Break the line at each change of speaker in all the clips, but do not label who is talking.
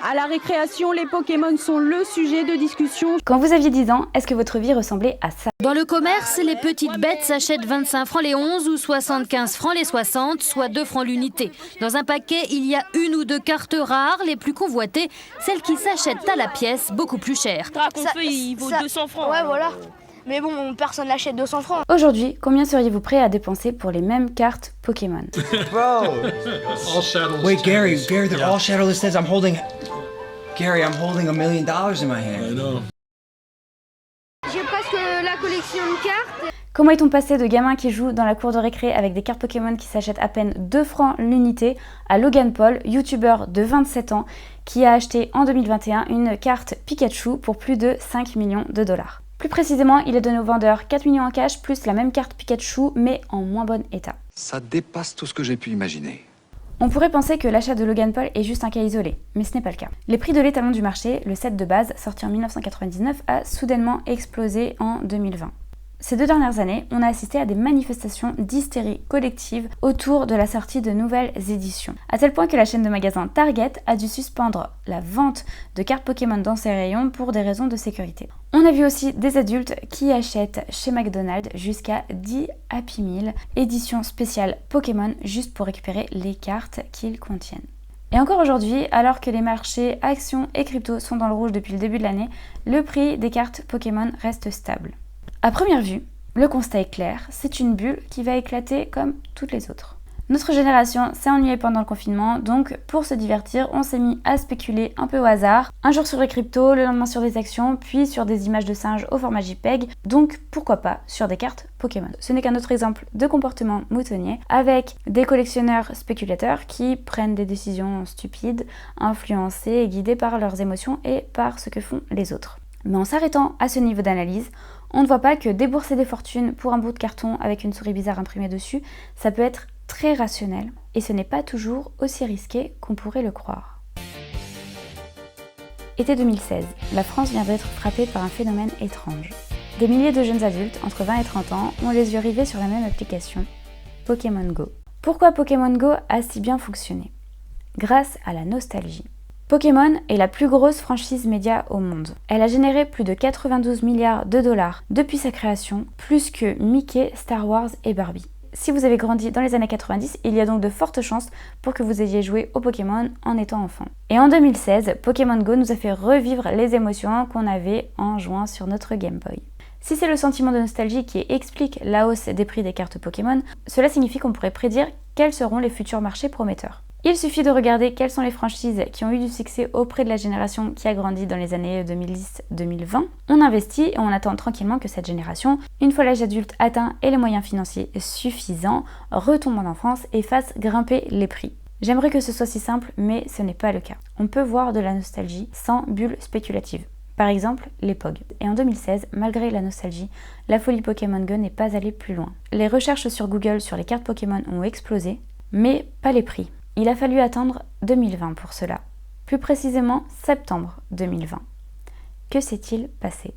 À la récréation, les Pokémon sont le sujet de discussion.
Quand vous aviez 10 ans, est-ce que votre vie ressemblait à ça?
Dans le commerce, les petites bêtes s'achètent 25 francs les 11 ou 75 francs les 60, soit 2 francs l'unité. Dans un paquet, il y a une ou deux cartes rares, les plus convoitées, celles qui s'achètent à la pièce, beaucoup plus chères.
Draconfeu, il vaut 200 francs.
Ouais, voilà. Mais bon, personne n'achète 200 francs.
Aujourd'hui, combien seriez-vous prêt à dépenser pour les mêmes cartes Pokémon?
Bro!
All shadowless.
Wait, Gary, they're
Yeah.
all shadowless heads. I'm holding $1 million in my
I
hand.
know.
J'ai presque la collection de cartes.
Comment est-on passé de gamin qui joue dans la cour de récré avec des cartes Pokémon qui s'achètent à peine 2 francs l'unité à Logan Paul, youtubeur de 27 ans, qui a acheté en 2021 une carte Pikachu pour plus de 5 millions de dollars. Plus précisément, il a donné au vendeur 4 millions en cash plus la même carte Pikachu mais en moins bon état.
Ça dépasse tout ce que j'ai pu imaginer.
On pourrait penser que l'achat de Logan Paul est juste un cas isolé, mais ce n'est pas le cas. Les prix de l'étalon du marché, le set de base, sorti en 1999, a soudainement explosé en 2020. Ces 2 dernières années, on a assisté à des manifestations d'hystérie collective autour de la sortie de nouvelles éditions. À tel point que la chaîne de magasins Target a dû suspendre la vente de cartes Pokémon dans ses rayons pour des raisons de sécurité. On a vu aussi des adultes qui achètent chez McDonald's jusqu'à 10 Happy Meal, édition spéciale Pokémon, juste pour récupérer les cartes qu'ils contiennent. Et encore aujourd'hui, alors que les marchés actions et crypto sont dans le rouge depuis le début de l'année, le prix des cartes Pokémon reste stable. À première vue, le constat est clair, c'est une bulle qui va éclater comme toutes les autres. Notre génération s'est ennuyée pendant le confinement, donc pour se divertir, on s'est mis à spéculer un peu au hasard. Un jour sur les cryptos, le lendemain sur des actions, puis sur des images de singes au format JPEG, donc pourquoi pas sur des cartes Pokémon. Ce n'est qu'un autre exemple de comportement moutonnier, avec des collectionneurs spéculateurs qui prennent des décisions stupides, influencés et guidés par leurs émotions et par ce que font les autres. Mais en s'arrêtant à ce niveau d'analyse, on ne voit pas que débourser des fortunes pour un bout de carton avec une souris bizarre imprimée dessus, ça peut être très rationnel et ce n'est pas toujours aussi risqué qu'on pourrait le croire. Été 2016, la France vient d'être frappée par un phénomène étrange. Des milliers de jeunes adultes entre 20 et 30 ans ont les yeux rivés sur la même application, Pokémon Go. Pourquoi Pokémon Go a si bien fonctionné? Grâce à la nostalgie. Pokémon est la plus grosse franchise média au monde. Elle a généré plus de 92 milliards de dollars depuis sa création, plus que Mickey, Star Wars et Barbie. Si vous avez grandi dans les années 90, il y a donc de fortes chances pour que vous ayez joué au Pokémon en étant enfant. Et en 2016, Pokémon Go nous a fait revivre les émotions qu'on avait en jouant sur notre Game Boy. Si c'est le sentiment de nostalgie qui explique la hausse des prix des cartes Pokémon, cela signifie qu'on pourrait prédire quels seront les futurs marchés prometteurs. Il suffit de regarder quelles sont les franchises qui ont eu du succès auprès de la génération qui a grandi dans les années 2010-2020. On investit et on attend tranquillement que cette génération, une fois l'âge adulte atteint et les moyens financiers suffisants, retombe en enfance et fasse grimper les prix. J'aimerais que ce soit si simple, mais ce n'est pas le cas. On peut voir de la nostalgie sans bulle spéculative. Par exemple, les POG. Et en 2016, malgré la nostalgie, la folie Pokémon Go n'est pas allée plus loin. Les recherches sur Google sur les cartes Pokémon ont explosé, mais pas les prix. Il a fallu attendre 2020 pour cela, plus précisément septembre 2020. Que s'est-il passé?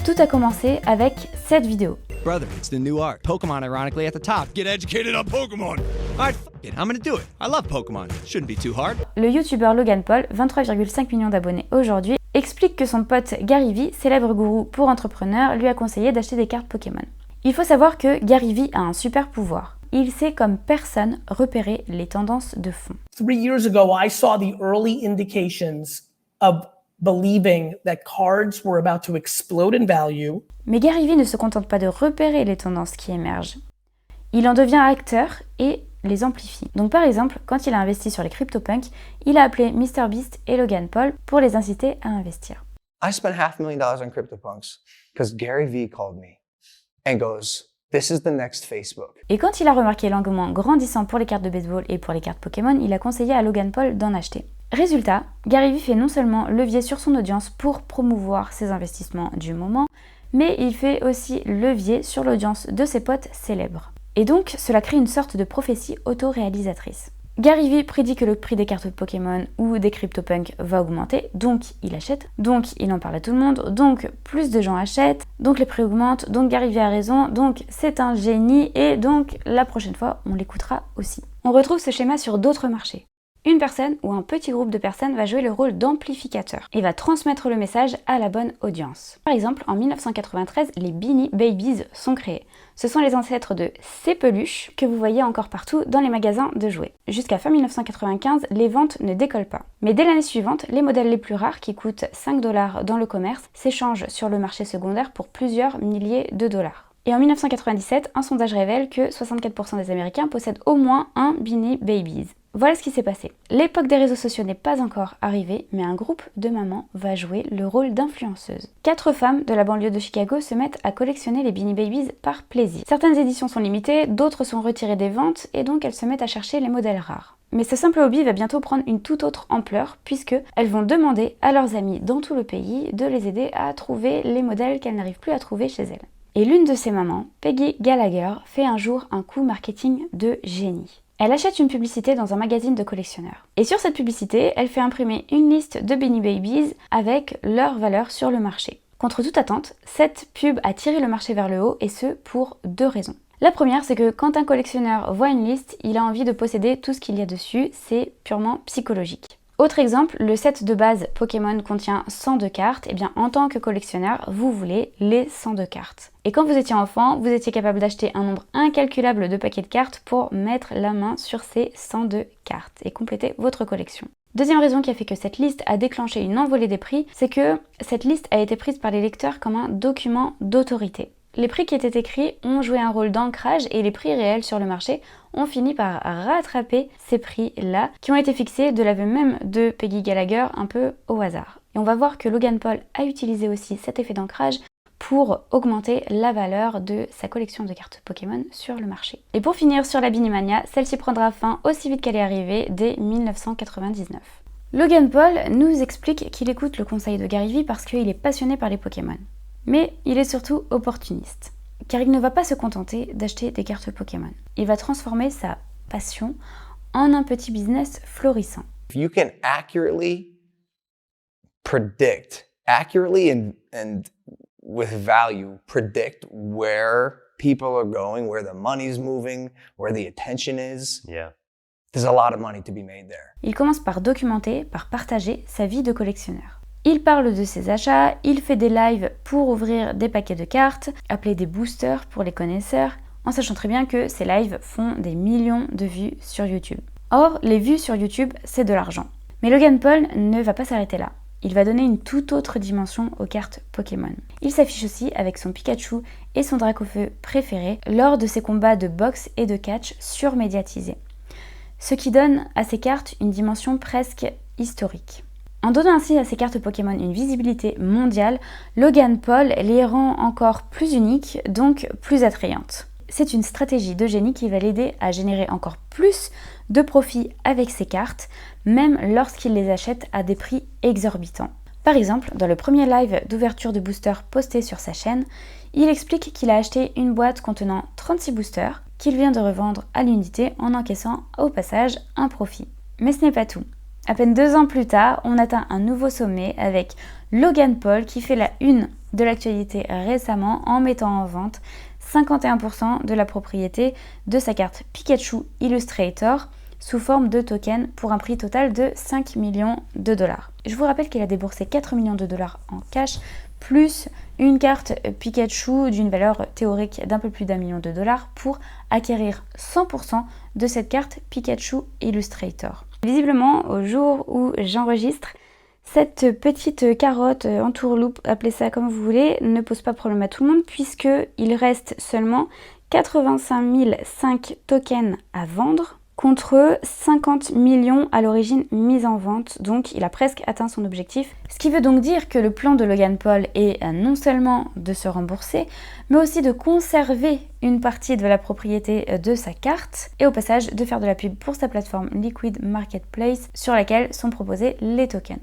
Tout a commencé avec cette vidéo.
Brother, it's the new art. Pokemon, ironically, at the top. Get educated on Pokemon. Alright, f it, I'm gonna do it. I love Pokemon. Shouldn't be too hard.
Le youtubeur Logan Paul, 23,5 millions d'abonnés aujourd'hui, explique que son pote Gary Vee, célèbre gourou pour entrepreneurs, lui a conseillé d'acheter des cartes Pokémon. Il faut savoir que Gary Vee a un super pouvoir. Il sait comme personne repérer les tendances de fond.
3 years ago, I saw the early indications of believing that cards were about to explode in value.
Mais Gary Vee ne se contente pas de repérer les tendances qui émergent. Il en devient acteur et les amplifie. Donc par exemple, quand il a investi sur les CryptoPunks, il a appelé MrBeast et Logan Paul pour les inciter à investir.
I spent $500,000 on CryptoPunks because Gary Vee called me and goes, "This is the next Facebook."
Et quand il a remarqué l'engouement grandissant pour les cartes de baseball et pour les cartes Pokémon, il a conseillé à Logan Paul d'en acheter. Résultat, Gary Vee fait non seulement levier sur son audience pour promouvoir ses investissements du moment, mais il fait aussi levier sur l'audience de ses potes célèbres. Et donc, cela crée une sorte de prophétie auto-réalisatrice. Gary Vee prédit que le prix des cartes Pokémon ou des CryptoPunks va augmenter, donc il achète, donc il en parle à tout le monde, donc plus de gens achètent, donc les prix augmentent, donc Gary Vee a raison, donc c'est un génie et donc la prochaine fois on l'écoutera aussi. On retrouve ce schéma sur d'autres marchés. Une personne ou un petit groupe de personnes va jouer le rôle d'amplificateur et va transmettre le message à la bonne audience. Par exemple, en 1993, les Beanie Babies sont créés. Ce sont les ancêtres de ces peluches que vous voyez encore partout dans les magasins de jouets. Jusqu'à fin 1995, les ventes ne décollent pas. Mais dès l'année suivante, les modèles les plus rares, qui coûtent 5 $ dans le commerce, s'échangent sur le marché secondaire pour plusieurs milliers de dollars. Et en 1997, un sondage révèle que 64% des Américains possèdent au moins un Beanie Babies. Voilà ce qui s'est passé. L'époque des réseaux sociaux n'est pas encore arrivée, mais un groupe de mamans va jouer le rôle d'influenceuse. 4 femmes de la banlieue de Chicago se mettent à collectionner les Beanie Babies par plaisir. Certaines éditions sont limitées, d'autres sont retirées des ventes, et donc elles se mettent à chercher les modèles rares. Mais ce simple hobby va bientôt prendre une toute autre ampleur, puisque elles vont demander à leurs amis dans tout le pays de les aider à trouver les modèles qu'elles n'arrivent plus à trouver chez elles. Et l'une de ces mamans, Peggy Gallagher, fait un jour un coup marketing de génie. Elle achète une publicité dans un magazine de collectionneurs. Et sur cette publicité, elle fait imprimer une liste de Beanie Babies avec leur valeur sur le marché. Contre toute attente, cette pub a tiré le marché vers le haut, et ce pour 2 raisons. La première, c'est que quand un collectionneur voit une liste, il a envie de posséder tout ce qu'il y a dessus, c'est purement psychologique. Autre exemple, le set de base Pokémon contient 102 cartes, et bien en tant que collectionneur, vous voulez les 102 cartes. Et quand vous étiez enfant, vous étiez capable d'acheter un nombre incalculable de paquets de cartes pour mettre la main sur ces 102 cartes et compléter votre collection. Deuxième raison qui a fait que cette liste a déclenché une envolée des prix, c'est que cette liste a été prise par les lecteurs comme un document d'autorité. Les prix qui étaient écrits ont joué un rôle d'ancrage et les prix réels sur le marché ont fini par rattraper ces prix-là qui ont été fixés de l'aveu même de Peggy Gallagher un peu au hasard. Et on va voir que Logan Paul a utilisé aussi cet effet d'ancrage pour augmenter la valeur de sa collection de cartes Pokémon sur le marché. Et pour finir sur la Beanie-mania, celle-ci prendra fin aussi vite qu'elle est arrivée dès 1999. Logan Paul nous explique qu'il écoute le conseil de Gary Vee parce qu'il est passionné par les Pokémon. Mais il est surtout opportuniste, car il ne va pas se contenter d'acheter des cartes Pokémon. Il va transformer sa passion en un petit business florissant.
If you can accurately predict, and with value, predict where people are going, where the money's moving, where the attention is, there's a lot of money to be made there.
Il commence par documenter, par partager sa vie de collectionneur. Il parle de ses achats, il fait des lives pour ouvrir des paquets de cartes, appelés des boosters pour les connaisseurs, en sachant très bien que ces lives font des millions de vues sur YouTube. Or, les vues sur YouTube, c'est de l'argent. Mais Logan Paul ne va pas s'arrêter là. Il va donner une toute autre dimension aux cartes Pokémon. Il s'affiche aussi avec son Pikachu et son Dracofeu préféré lors de ses combats de boxe et de catch surmédiatisés. Ce qui donne à ces cartes une dimension presque historique. En donnant ainsi à ces cartes Pokémon une visibilité mondiale, Logan Paul les rend encore plus uniques, donc plus attrayantes. C'est une stratégie de génie qui va l'aider à générer encore plus de profits avec ses cartes, même lorsqu'il les achète à des prix exorbitants. Par exemple, dans le premier live d'ouverture de boosters posté sur sa chaîne, il explique qu'il a acheté une boîte contenant 36 boosters qu'il vient de revendre à l'unité en encaissant au passage un profit. Mais ce n'est pas tout. À peine 2 ans plus tard, on atteint un nouveau sommet avec Logan Paul qui fait la une de l'actualité récemment en mettant en vente 51% de la propriété de sa carte Pikachu Illustrator sous forme de token pour un prix total de 5 millions de dollars. Je vous rappelle qu'il a déboursé 4 millions de dollars en cash plus une carte Pikachu d'une valeur théorique d'un peu plus d'1 million de dollars pour acquérir 100% de cette carte Pikachu Illustrator. Visiblement, au jour où j'enregistre, cette petite carotte, entourloupe, appelez ça comme vous voulez, ne pose pas de problème à tout le monde puisqu'il reste seulement 85 005 tokens à vendre contre 50 millions à l'origine mis en vente, donc il a presque atteint son objectif. Ce qui veut donc dire que le plan de Logan Paul est non seulement de se rembourser, mais aussi de conserver une partie de la propriété de sa carte et au passage de faire de la pub pour sa plateforme Liquid Marketplace sur laquelle sont proposés les tokens.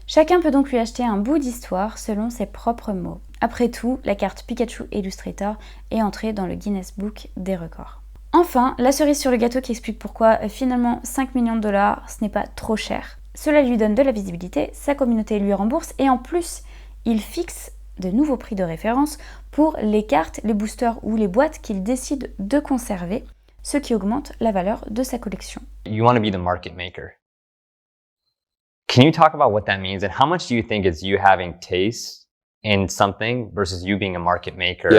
Chacun peut donc lui acheter un bout d'histoire selon ses propres mots. Après tout, la carte Pikachu Illustrator est entrée dans le Guinness Book des records. Enfin, la cerise sur le gâteau qui explique pourquoi finalement 5 millions de dollars, ce n'est pas trop cher. Cela lui donne de la visibilité, sa communauté lui rembourse et en plus, il fixe de nouveaux prix de référence pour les cartes, les boosters ou les boîtes qu'il décide de conserver ce qui augmente la valeur de sa collection.
You want to be the market maker. Can you talk about what that means and how much do you think is you having taste in something versus you being a market maker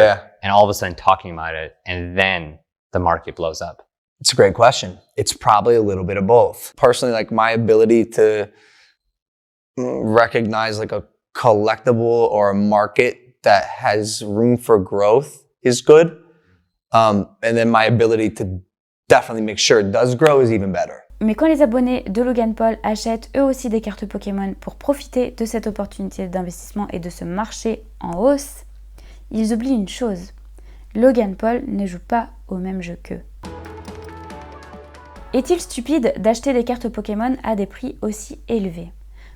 and all of a sudden talking about it and then the market blows up?
It's a great question. It's probably a little bit of both. Personally, like my ability to recognize like a collectible or a market that has room for growth is good. And then my ability to definitely make sure it does grow is even better.
Mais quand les abonnés de Logan Paul achètent eux aussi des cartes Pokémon pour profiter de cette opportunité d'investissement et de ce marché en hausse, ils oublient une chose. Logan Paul ne joue pas au même jeu qu'eux. Est-il stupide d'acheter des cartes Pokémon à des prix aussi élevés?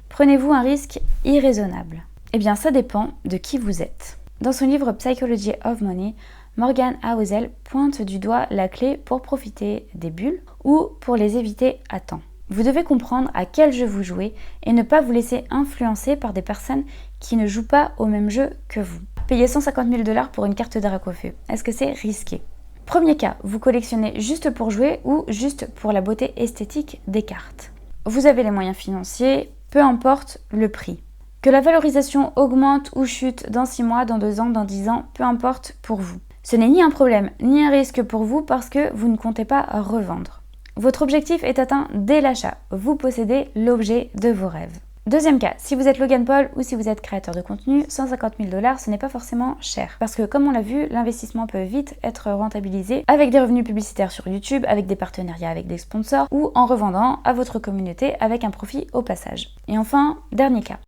Prenez-vous un risque irraisonnable? Eh bien, ça dépend de qui vous êtes. Dans son livre Psychology of Money, Morgan Housel pointe du doigt la clé pour profiter des bulles ou pour les éviter à temps. Vous devez comprendre à quel jeu vous jouez et ne pas vous laisser influencer par des personnes qui ne jouent pas au même jeu que vous. Payer 150 000 $ pour une carte Dracofeu, est-ce que c'est risqué? Premier cas, vous collectionnez juste pour jouer ou juste pour la beauté esthétique des cartes. Vous avez les moyens financiers, peu importe le prix. Que la valorisation augmente ou chute dans 6 mois, dans 2 ans, dans 10 ans, peu importe pour vous. Ce n'est ni un problème, ni un risque pour vous parce que vous ne comptez pas revendre. Votre objectif est atteint dès l'achat. Vous possédez l'objet de vos rêves. Deuxième cas, si vous êtes Logan Paul ou si vous êtes créateur de contenu, 150 000 $, ce n'est pas forcément cher. Parce que comme on l'a vu, l'investissement peut vite être rentabilisé avec des revenus publicitaires sur YouTube, avec des partenariats avec des sponsors ou en revendant à votre communauté avec un profit au passage. Et enfin, dernier cas.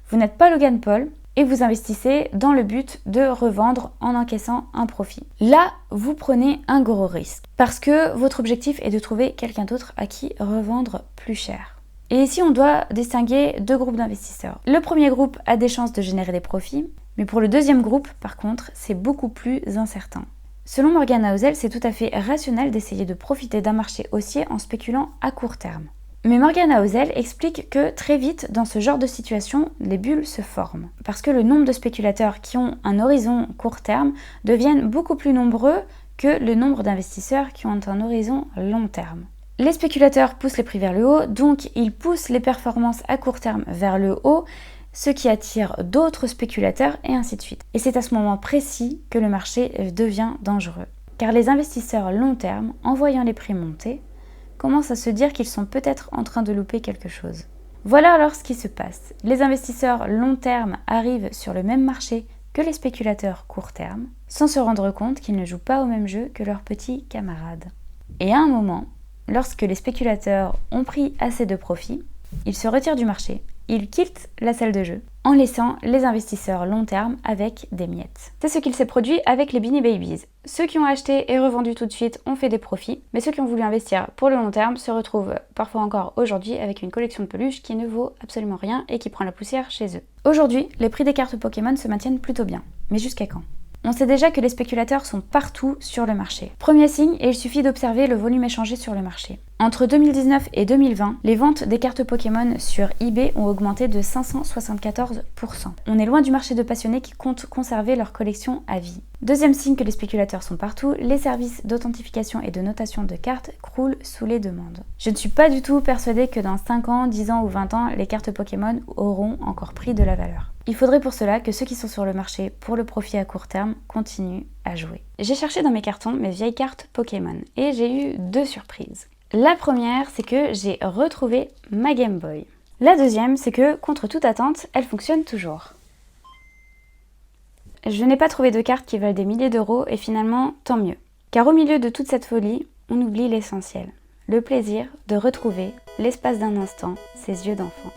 Vous n'êtes pas Logan Paul et vous investissez dans le but de revendre en encaissant un profit. Là, vous prenez un gros risque parce que votre objectif est de trouver quelqu'un d'autre à qui revendre plus cher. Et ici, on doit distinguer deux groupes d'investisseurs. Le premier groupe a des chances de générer des profits, mais pour le deuxième groupe, par contre, c'est beaucoup plus incertain. Selon Morgan Housel, c'est tout à fait rationnel d'essayer de profiter d'un marché haussier en spéculant à court terme. Mais Morgan Housel explique que très vite, dans ce genre de situation, les bulles se forment. Parce que le nombre de spéculateurs qui ont un horizon court terme deviennent beaucoup plus nombreux que le nombre d'investisseurs qui ont un horizon long terme. Les spéculateurs poussent les prix vers le haut, donc ils poussent les performances à court terme vers le haut, ce qui attire d'autres spéculateurs et ainsi de suite. Et c'est à ce moment précis que le marché devient dangereux. Car les investisseurs long terme, en voyant les prix monter, commencent à se dire qu'ils sont peut-être en train de louper quelque chose. Voilà alors ce qui se passe. Les investisseurs long terme arrivent sur le même marché que les spéculateurs court terme, sans se rendre compte qu'ils ne jouent pas au même jeu que leurs petits camarades. Et à un moment, lorsque les spéculateurs ont pris assez de profit, ils se retirent du marché, ils quittent la salle de jeu, en laissant les investisseurs long terme avec des miettes. C'est ce qu'il s'est produit avec les Beanie Babies. Ceux qui ont acheté et revendu tout de suite ont fait des profits, mais ceux qui ont voulu investir pour le long terme se retrouvent parfois encore aujourd'hui avec une collection de peluches qui ne vaut absolument rien et qui prend la poussière chez eux. Aujourd'hui, les prix des cartes Pokémon se maintiennent plutôt bien. Mais jusqu'à quand ? On sait déjà que les spéculateurs sont partout sur le marché. Premier signe, et il suffit d'observer le volume échangé sur le marché. Entre 2019 et 2020, les ventes des cartes Pokémon sur eBay ont augmenté de 574%. On est loin du marché de passionnés qui comptent conserver leur collection à vie. Deuxième signe que les spéculateurs sont partout, les services d'authentification et de notation de cartes croulent sous les demandes. Je ne suis pas du tout persuadée que dans 5 ans, 10 ans ou 20 ans, les cartes Pokémon auront encore pris de la valeur. Il faudrait pour cela que ceux qui sont sur le marché pour le profit à court terme continuent à jouer. J'ai cherché dans mes cartons mes vieilles cartes Pokémon et j'ai eu 2 surprises. La première, c'est que j'ai retrouvé ma Game Boy. La deuxième, c'est que, contre toute attente, elle fonctionne toujours. Je n'ai pas trouvé de cartes qui valent des milliers d'euros et finalement, tant mieux. Car au milieu de toute cette folie, on oublie l'essentiel. Le plaisir de retrouver, l'espace d'un instant, ses yeux d'enfant.